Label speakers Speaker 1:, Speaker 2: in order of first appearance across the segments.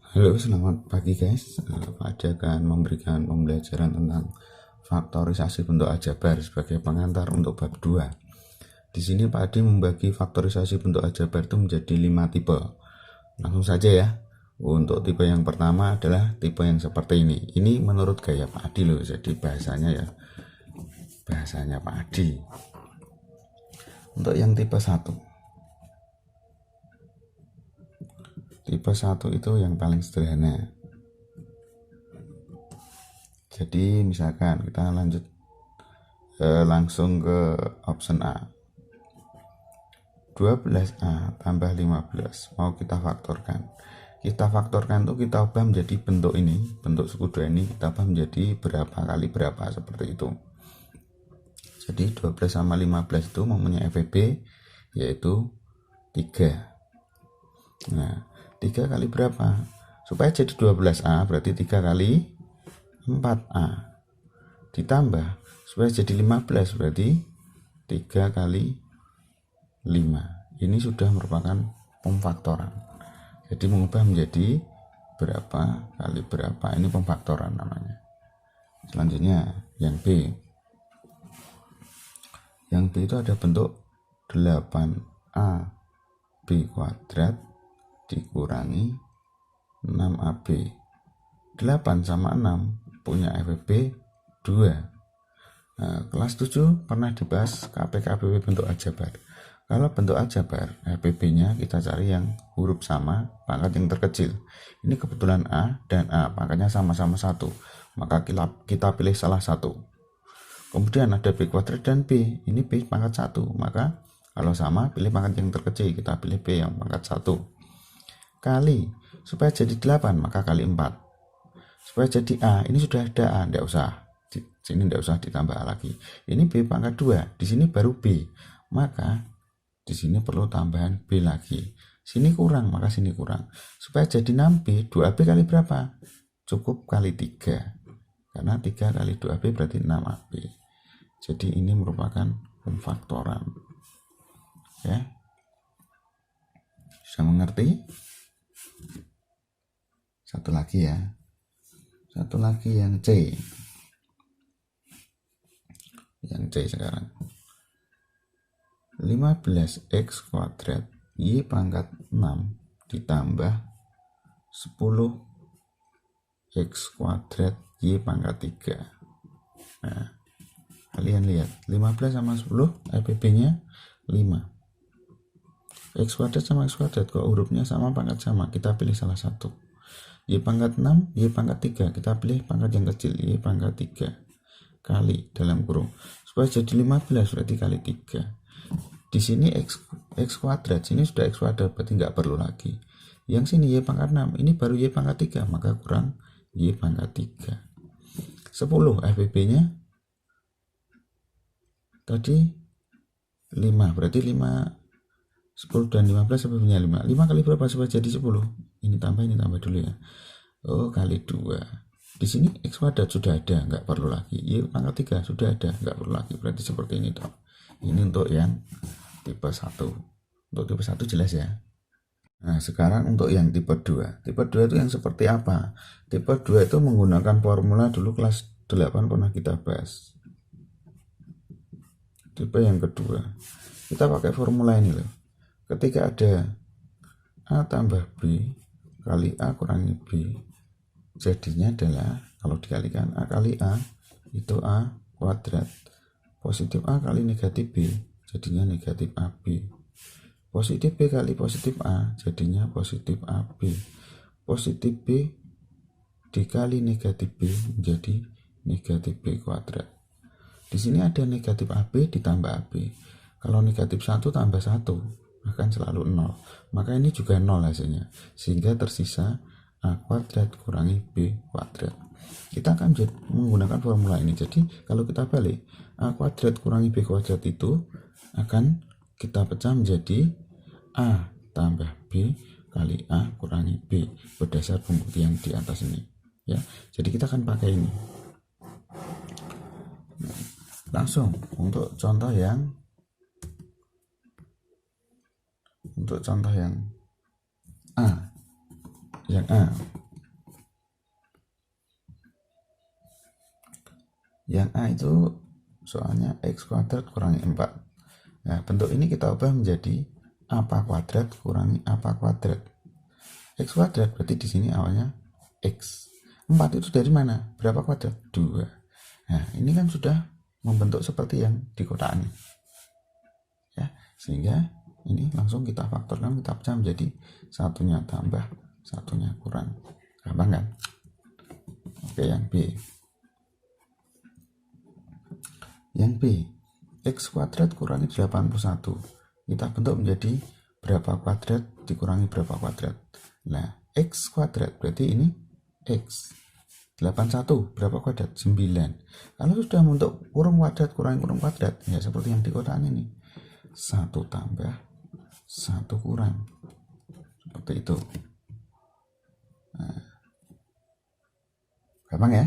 Speaker 1: Halo, selamat pagi guys. Pak Ade akan memberikan pembelajaran tentang faktorisasi bentuk aljabar sebagai pengantar untuk bab 2. Di sini Pak Ade membagi faktorisasi bentuk aljabar itu menjadi 5 tipe. Langsung saja ya. Untuk tipe yang pertama adalah tipe yang seperti ini. Ini menurut gaya Pak Ade loh, jadi bahasanya ya bahasanya Pak Ade. Untuk yang tipe 1. Tipe 1 itu yang paling sederhana. Jadi misalkan kita lanjut langsung ke option A. 12A tambah 15 mau kita faktorkan. Kita faktorkan tuh kita ubah menjadi bentuk ini, bentuk suku 2 ini kita ubah menjadi berapa kali berapa, seperti itu. Jadi 12 sama 15 itu mempunyai FEB yaitu 3. Nah, 3 kali berapa? Supaya jadi 12A berarti 3 kali 4A. Ditambah supaya jadi 15 berarti 3 kali 5. Ini sudah merupakan pemfaktoran. Jadi mengubah menjadi berapa kali berapa. Ini pemfaktoran namanya. Selanjutnya yang B. Yang B itu ada bentuk 8AB kuadrat dikurangi 6AB. 8 sama 6 punya FEB 2. Nah, kelas 7 pernah dibahas KPKBW bentuk aljabar. Kalau bentuk aljabar, FEB-nya kita cari yang huruf sama, pangkat yang terkecil. Ini kebetulan A dan A, pangkatnya sama-sama 1. Maka kita pilih salah satu. Kemudian ada B kuadrat dan B. Ini B pangkat 1. Maka kalau sama, pilih pangkat yang terkecil. Kita pilih B yang pangkat 1. Kali, supaya jadi 8, maka kali 4. Supaya jadi A, ini sudah ada A, tidak usah. Di sini tidak usah ditambah A lagi. Ini B pangkat 2, di sini baru B. Maka di sini perlu tambahan B lagi. Sini kurang, maka sini kurang. Supaya jadi 6B, 2AB kali berapa? Cukup kali 3. Karena 3 kali 2AB berarti 6AB. Jadi ini merupakan pemfaktoran. Ya. Bisa mengerti? Satu lagi ya. Satu lagi yang C. Yang C sekarang. 15x kuadrat Y pangkat 6 ditambah 10x kuadrat Y pangkat 3. Nah, kalian lihat 15 sama 10 FEB-nya 5. X kuadrat sama X kuadrat, kok hurufnya sama, pangkat sama, kita pilih salah satu. Y pangkat 6, Y pangkat 3, kita pilih pangkat yang kecil, Y pangkat 3 kali dalam kurung. Supaya jadi 15 berarti kali 3. Di sini X kuadrat, sini sudah X kuadrat, berarti nggak perlu lagi. Yang sini Y pangkat 6, ini baru Y pangkat 3, maka kurang Y pangkat 3. 10 FEB-nya tadi 5, berarti 5, 10 dan 15 FEB-nya 5. 5 kali berapa supaya jadi 10? Ini tambah dulu ya. Oh, kali 2. Di sini X kuadrat sudah ada, nggak perlu lagi. Y pangkat 3 sudah ada, nggak perlu lagi. Berarti seperti ini toh. Ini untuk yang tipe 1. Untuk tipe 1 jelas ya. Nah, sekarang untuk yang tipe 2. Tipe 2 itu yang seperti apa? Tipe 2 itu menggunakan formula dulu kelas 8 pernah kita bahas. Tipe yang kedua. Kita pakai formula ini loh. Ketika ada A tambah B kali A kurangi B, jadinya adalah kalau dikalikan A kali A itu A kuadrat. Positif A kali negatif B jadinya negatif AB. Positif B kali positif A jadinya positif AB. Positif B dikali negatif B menjadi negatif B kuadrat. Di sini ada negatif AB ditambah AB. Kalau negatif 1 tambah 1 akan selalu 0. Maka ini juga 0 hasilnya. Sehingga tersisa A kuadrat kurangi B kuadrat. Kita akan menggunakan formula ini. Jadi kalau kita balik, A kuadrat kurangi B kuadrat itu akan kita pecah menjadi A tambah B kali A kurangi B berdasar pembuktian di atas ini. Ya, jadi kita akan pakai ini. Nah, langsung untuk contoh yang A. Yang A. Yang A itu soalnya X kuadrat kurangi 4. Nah, bentuk ini kita ubah menjadi apa kuadrat kurangi apa kuadrat. X kuadrat berarti di sini awalnya X. 4 itu dari mana? Berapa kuadrat? 2. Nah, ini kan sudah membentuk seperti yang di kotak ini. Ya, sehingga ini langsung kita faktorkan, kita pecah menjadi satunya tambah satunya kurang. Gampang kan? Oke, yang B. Yang B, X kuadrat kurangi 81. Kita bentuk menjadi berapa kuadrat dikurangi berapa kuadrat. Nah, X kuadrat berarti ini X. 81 berapa kuadrat? 9. Kalau sudah membentuk kurung kuadrat kurangi kurung kuadrat, ya seperti yang di kotak ini. 1 tambah 1 kurang. Seperti itu. Nah, gampang ya?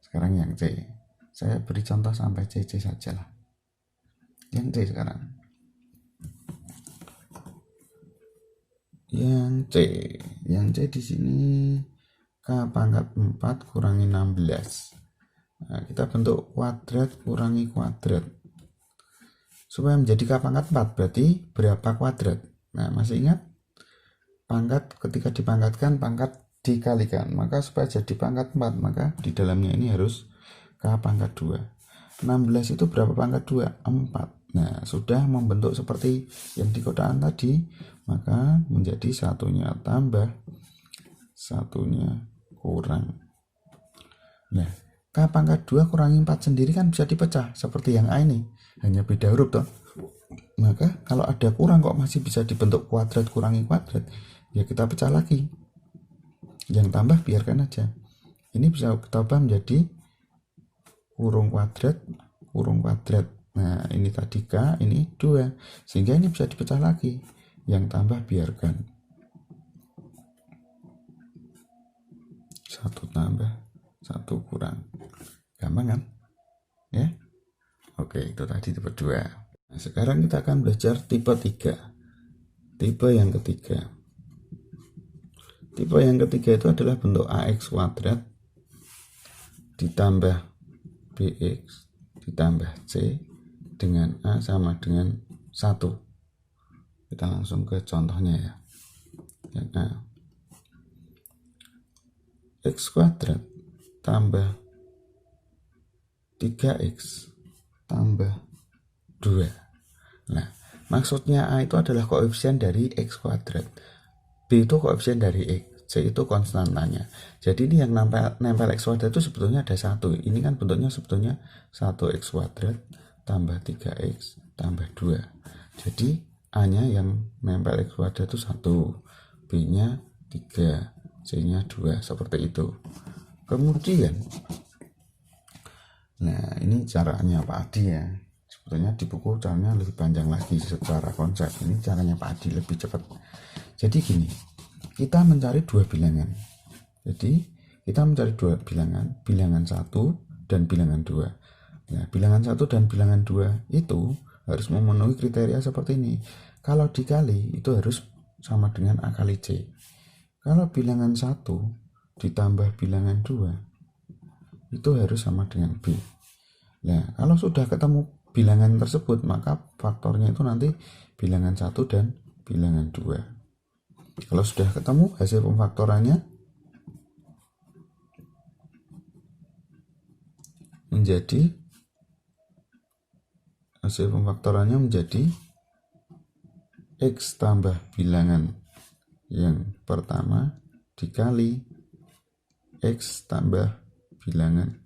Speaker 1: Sekarang yang C. Saya beri contoh sampai CC saja lah. Yang C sekarang. Yang C di sini K pangkat 4 kurangi 16. Nah, kita bentuk kuadrat kurangi kuadrat. Supaya menjadi K pangkat 4 berarti berapa kuadrat? Nah, masih ingat? Pangkat ketika dipangkatkan, pangkat dikalikan. Maka supaya jadi pangkat 4, maka di dalamnya ini harus K pangkat 2. 16 itu berapa pangkat 2? 4. Nah, sudah membentuk seperti yang di kotaan tadi, maka menjadi satunya tambah satunya kurang. Nah, K pangkat 2 kurangi 4 sendiri kan bisa dipecah seperti yang A ini, hanya beda huruf toh. Maka kalau ada kurang kok masih bisa dibentuk kuadrat kurangi kuadrat, ya kita pecah lagi. Yang tambah biarkan aja. Ini bisa kita ubah menjadi kurung kuadrat kurung kuadrat. Nah, ini tadi K, ini 2. Sehingga ini bisa dipecah lagi. Yang tambah biarkan. 1 tambah 1 kurang. Gampang kan? Ya. Oke, itu tadi tipe 2. Nah, sekarang kita akan belajar tipe 3. Tipe yang ketiga. Tipe yang ketiga itu adalah bentuk AX kuadrat ditambah BX ditambah C dengan A sama dengan 1. Kita langsung ke contohnya ya. Yang A. X kuadrat tambah 3X tambah 2. Nah, maksudnya A itu adalah koefisien dari X kuadrat. B itu koefisien dari X, C itu konstantanya. Jadi ini yang nempel X kuadrat itu sebetulnya ada 1. Ini kan bentuknya sebetulnya 1X kuadrat tambah 3X tambah 2. Jadi A-nya yang nempel X kuadrat itu 1, B-nya 3, C-nya 2, seperti itu. Kemudian, nah ini caranya Pak Adi ya. Sebetulnya di buku caranya lebih panjang lagi secara konsep. Ini caranya Pak Adi lebih cepat. Jadi gini, kita mencari dua bilangan. Jadi kita mencari dua bilangan, bilangan 1 dan bilangan 2. Nah, bilangan 1 dan bilangan 2 itu harus memenuhi kriteria seperti ini. Kalau dikali itu harus sama dengan A kali C. Kalau bilangan 1 ditambah bilangan 2 itu harus sama dengan B. Nah, kalau sudah ketemu bilangan tersebut, maka faktornya itu nanti bilangan 1 dan bilangan 2. Kalau sudah ketemu hasil pemfaktorannya menjadi X tambah bilangan yang pertama dikali X tambah bilangan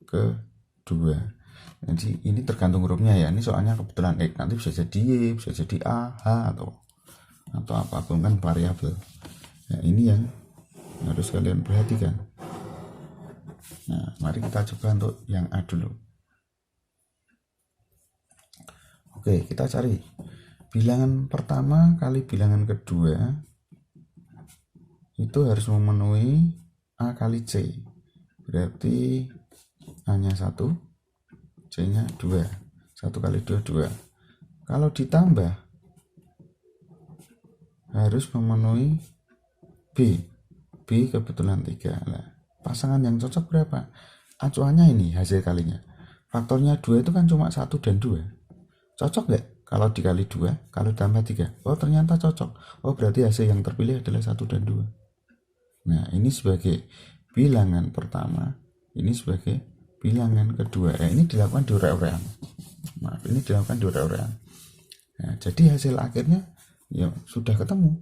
Speaker 1: kedua. Jadi ini tergantung hurufnya ya. Ini soalnya kebetulan X, nanti bisa jadi Y, bisa jadi A, H atau apapun kan variabel. Nah, ini yang harus kalian perhatikan. Nah, mari kita coba untuk yang A dulu. Oke, kita cari bilangan pertama kali bilangan kedua itu harus memenuhi A kali C. Berarti A-nya 1, C-nya 2. 1 kali 2, 2. Kalau ditambah harus memenuhi B. B kebetulan 3. Nah, pasangan yang cocok berapa? Acuannya ini hasil kalinya. faktornya 2 itu kan cuma 1 dan 2. Cocok nggak kalau dikali 2, kalau tambah 3? Oh, ternyata cocok. Oh, berarti hasil yang terpilih adalah 1 dan 2. Nah, ini sebagai bilangan pertama, ini sebagai bilangan kedua. Ini dilakukan di urek-urekan. Maaf, ini dilakukan di urek-urekan. Nah, jadi hasil akhirnya ya sudah ketemu.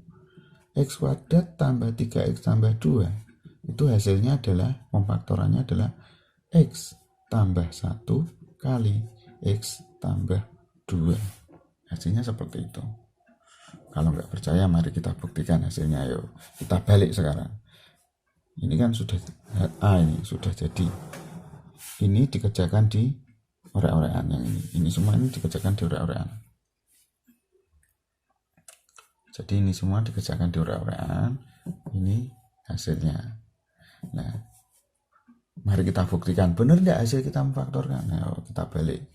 Speaker 1: X kuadrat tambah 3X tambah 2. Itu hasilnya adalah, pemfaktorannya adalah X tambah 1 kali X tambah 2. Hasilnya seperti itu. Kalau nggak percaya, mari kita buktikan hasilnya. Ayo, kita balik sekarang. Ini kan sudah A, ini sudah jadi. Ini dikerjakan di orek-orekan yang ini. Ini semua ini dikerjakan di orek-orekan. Jadi ini semua dikerjakan di orek-orekan. Ini hasilnya. Nah, mari kita buktikan. Benar nggak hasil kita memfaktorkan? Nah, kita balik.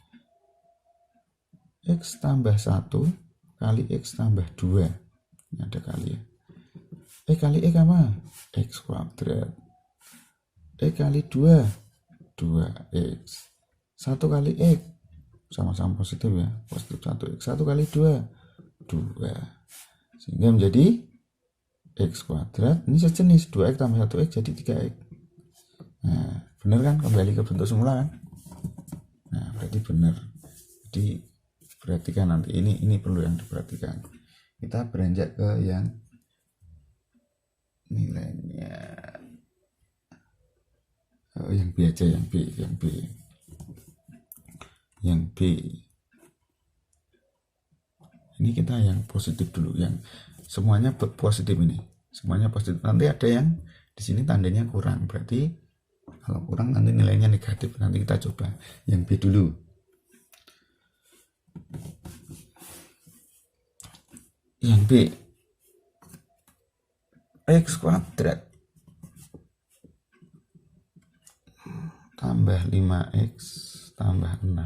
Speaker 1: X tambah 1 kali X tambah 2. Ini ada kali ya. Kali X apa? X kuadrat. Kali 2, 2X. 1 kali X. Sama-sama positif ya. Positif 1X. 1 kali 2, 2. Sehingga menjadi X kuadrat. Ini sejenis. 2X tambah 1X jadi 3X. Nah, benar kan? Kembali ke bentuk semula kan? Nah, berarti benar. Jadi perhatikan nanti, ini perlu yang diperhatikan. Kita beranjak ke yang nilainya yang B aja, yang B. Ini kita yang positif dulu, yang semuanya positif ini. Semuanya positif. Nanti ada yang di sini tandanya kurang, berarti kalau kurang nanti nilainya negatif. Nanti kita coba yang B dulu. Yang B, X kuadrat tambah 5X tambah 6.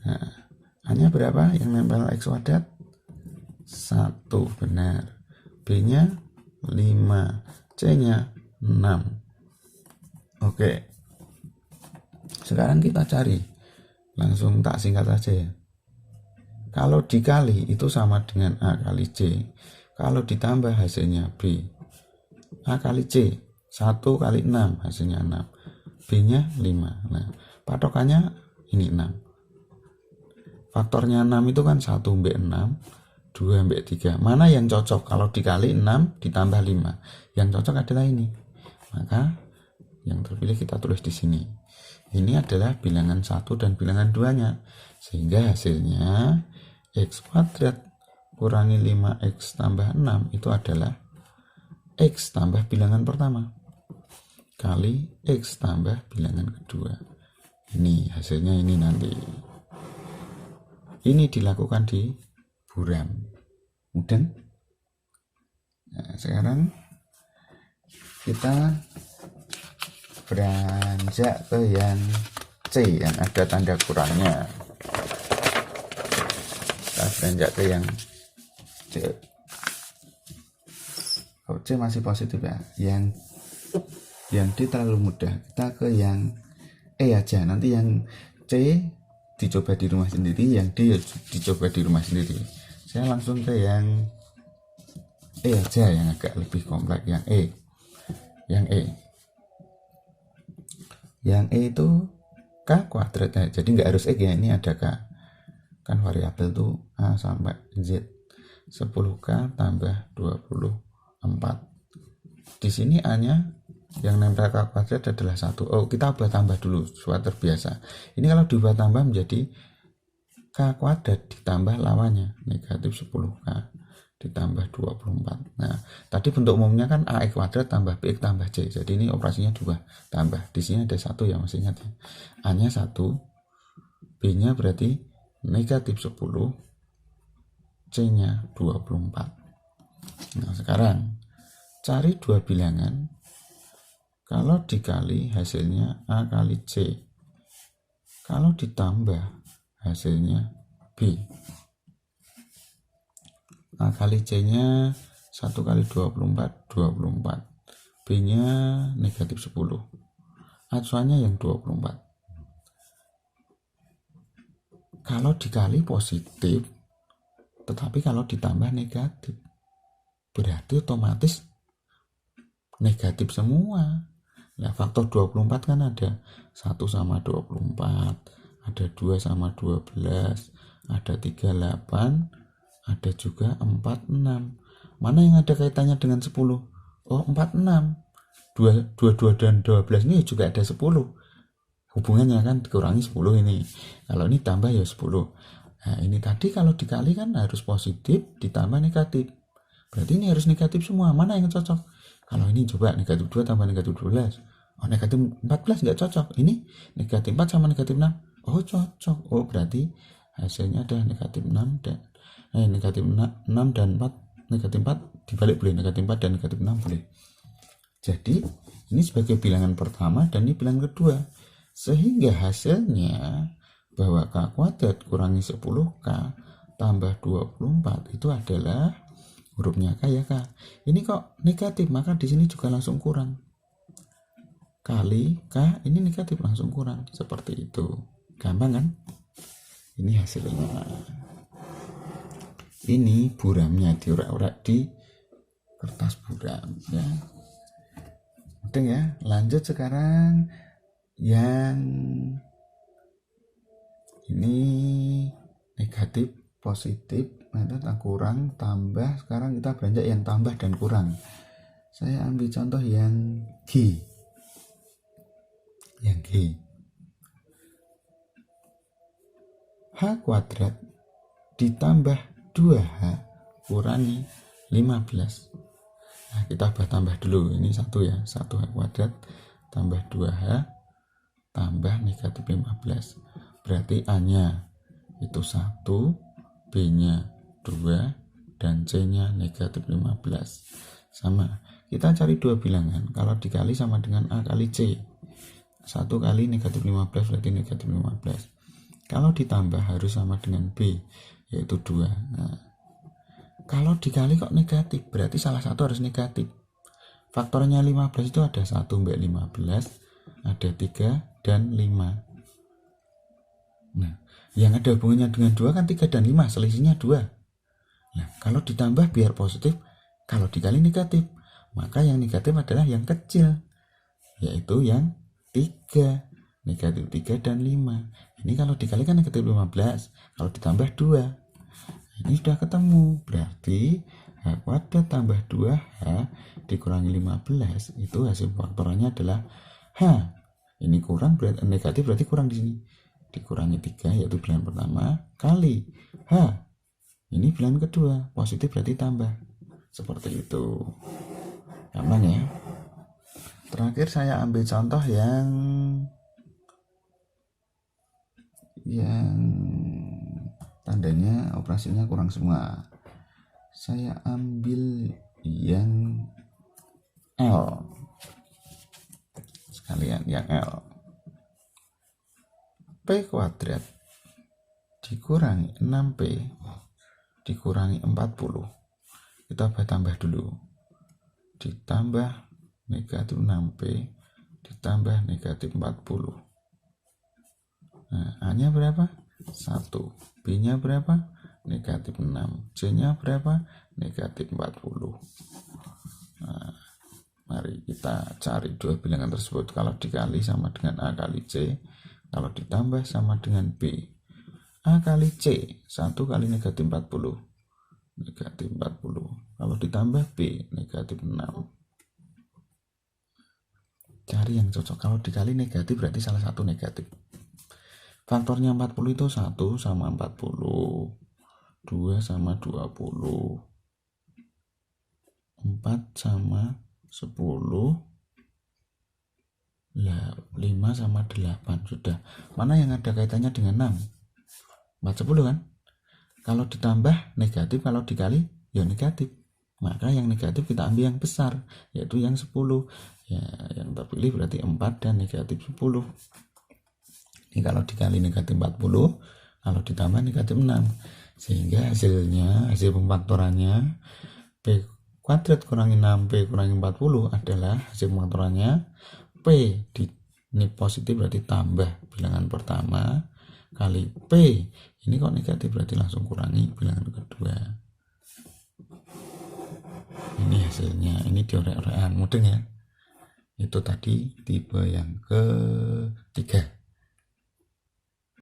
Speaker 1: Nah, hanya berapa yang nempel X kuadrat? 1, benar. B nya 5, C nya 6. Oke, sekarang kita cari, langsung tak singkat saja ya. Kalau dikali itu sama dengan A kali C. Kalau ditambah hasilnya B. A kali C, 1 kali 6 hasilnya 6. B nya 5. Nah, patokannya ini 6. Faktornya 6 itu kan 1 sampai 6, 2 sampai 3. Mana yang cocok? Kalau dikali 6 ditambah 5. Yang cocok adalah ini. Maka yang terpilih kita tulis di sini. Ini adalah bilangan 1 dan bilangan 2-nya. Sehingga hasilnya X kuadrat kurangi 5X tambah 6 itu adalah X tambah bilangan pertama kali X tambah bilangan kedua. Ini hasilnya ini nanti. Ini dilakukan di buram. Mudah? Nah, sekarang kita beranjak ke yang C yang ada tanda kurangnya. Kita beranjak ke yang C. Oh, C masih positif ya. Yang D terlalu mudah. Kita ke yang E aja. Nanti yang C dicoba di rumah sendiri, yang D dicoba di rumah sendiri. Saya langsung ke yang E aja, yang agak lebih kompleks, yang E. Yang E itu K kuadrat. Jadi nggak harus X ya, ini ada K. Kan variabel tuh A sampai Z. 10K tambah 24. Di sini A-nya yang nempel K kuadrat adalah 1. Oh, kita ubah tambah dulu supaya terbiasa. Ini kalau diubah tambah menjadi K kuadrat ditambah lawannya, negatif 10K ditambah 24. Nah, tadi bentuk umumnya kan AX kuadrat tambah BX tambah C. Jadi ini operasinya diubah tambah. Di sini ada 1 ya, masih ingat ya. A-nya 1, B-nya berarti negatif 10, C-nya 24. Nah, sekarang cari dua bilangan. Kalau dikali hasilnya A kali C. Kalau ditambah hasilnya B. A kali C-nya 1 kali 24, 24. B-nya negatif 10. Acuannya yang 24. kalau dikali positif, tetapi kalau ditambah negatif, berarti otomatis negatif semua. Nah, faktor 24 kan ada 1 sama 24, ada 2 sama 12, ada 38, ada juga 46. Mana yang ada kaitannya dengan 10? Oh, 46. 22 dan 12 ini juga ada 10. Hubungannya kan dikurangi 10 ini. Kalau ini tambah ya 10. Nah, ini tadi kalau dikali kan harus positif ditambah negatif. Berarti ini harus negatif semua. Mana yang cocok? Kalau ini coba negatif 2 tambah negatif 12. Oh, negatif 14 nggak cocok. Ini negatif 4 sama negatif 6. Oh, cocok. Oh, berarti hasilnya ada negatif 6 dan negatif 6 dan 4. Negatif 4 dibalik boleh. Negatif 4 dan negatif 6 boleh. Jadi, ini sebagai bilangan pertama dan ini bilangan kedua. Sehingga hasilnya bahwa K kuadrat kurangi 10K tambah 24 itu adalah hurufnya K ya K. Ini kok negatif, maka di sini juga langsung kurang. Kali K ini negatif langsung kurang. Seperti itu. Gampang kan? Ini hasilnya. Ini buramnya diurak-urak di kertas buram ya. Udah ya, lanjut sekarang yang ini negatif, positif, metode kurang, tambah. Sekarang kita beranjak yang tambah dan kurang. Saya ambil contoh yang G. Yang G. H kuadrat ditambah 2H kurangi 15. Nah, kita tambah dulu. Ini 1 ya. 1H kuadrat tambah 2H tambah negatif 15. Berarti A-nya itu 1, B-nya 2, dan C-nya negatif 15. Sama. Kita cari dua bilangan. Kalau dikali sama dengan A kali C. 1 kali negatif 15 berarti negatif 15. Kalau ditambah harus sama dengan B, yaitu 2. Nah, kalau dikali kok negatif, berarti salah satu harus negatif. Faktornya 15 itu ada 1 sampai 15, ada 3 dan 5. Nah, yang ada hubungannya dengan 2 kan 3 dan 5, selisihnya 2. Nah, kalau ditambah biar positif, kalau dikali negatif, maka yang negatif adalah yang kecil, yaitu yang 3. Negatif 3 dan 5. Ini kalau dikali kan negatif 15, kalau ditambah 2. Ini sudah ketemu, berarti H kuadrat tambah 2H dikurangi 15, itu hasil faktorannya adalah H. Ini kurang, berarti negatif berarti kurang di sini. Dikurangi 3, yaitu bilangan pertama, kali H. Ini bilangan kedua, positif berarti tambah. Seperti itu. Gampang ya. Terakhir saya ambil contoh yang tandanya operasinya kurang semua. Saya ambil yang L. Sekalian yang L. P kuadrat dikurangi 6P dikurangi 40. Kita tambah dulu. Ditambah negatif 6P ditambah negatif 40. Nah, A-nya berapa? 1. B-nya berapa? Negatif 6. C-nya berapa? Negatif 40. Nah, mari kita cari dua bilangan tersebut. Kalau dikali sama dengan A kali C, kalau ditambah sama dengan B. A kali C, 1 kali negatif 40. Negatif 40. Kalau ditambah B, negatif 6. Cari yang cocok. Kalau dikali negatif berarti salah satu negatif. Faktornya 40 itu 1 sama 40, 2 sama 20, 4 sama 10, 5 sama 8. Sudah. Mana yang ada kaitannya dengan 6? 4, 10 kan? Kalau ditambah negatif, kalau dikali ya negatif. Maka yang negatif kita ambil yang besar, yaitu yang 10. Ya, yang terpilih berarti 4 dan negatif 10. Ini kalau dikali negatif 40, kalau ditambah negatif 6. Sehingga hasil pemfaktorannya P kuadrat kurangi 6P kurangi 40 adalah hasil pemfaktorannya P. Ini positif berarti tambah bilangan pertama, kali P. Ini kok negatif, berarti langsung kurangi bilangan kedua. Ini hasilnya, ini diorek-orekan, mudeng ya. Itu tadi tipe yang ketiga.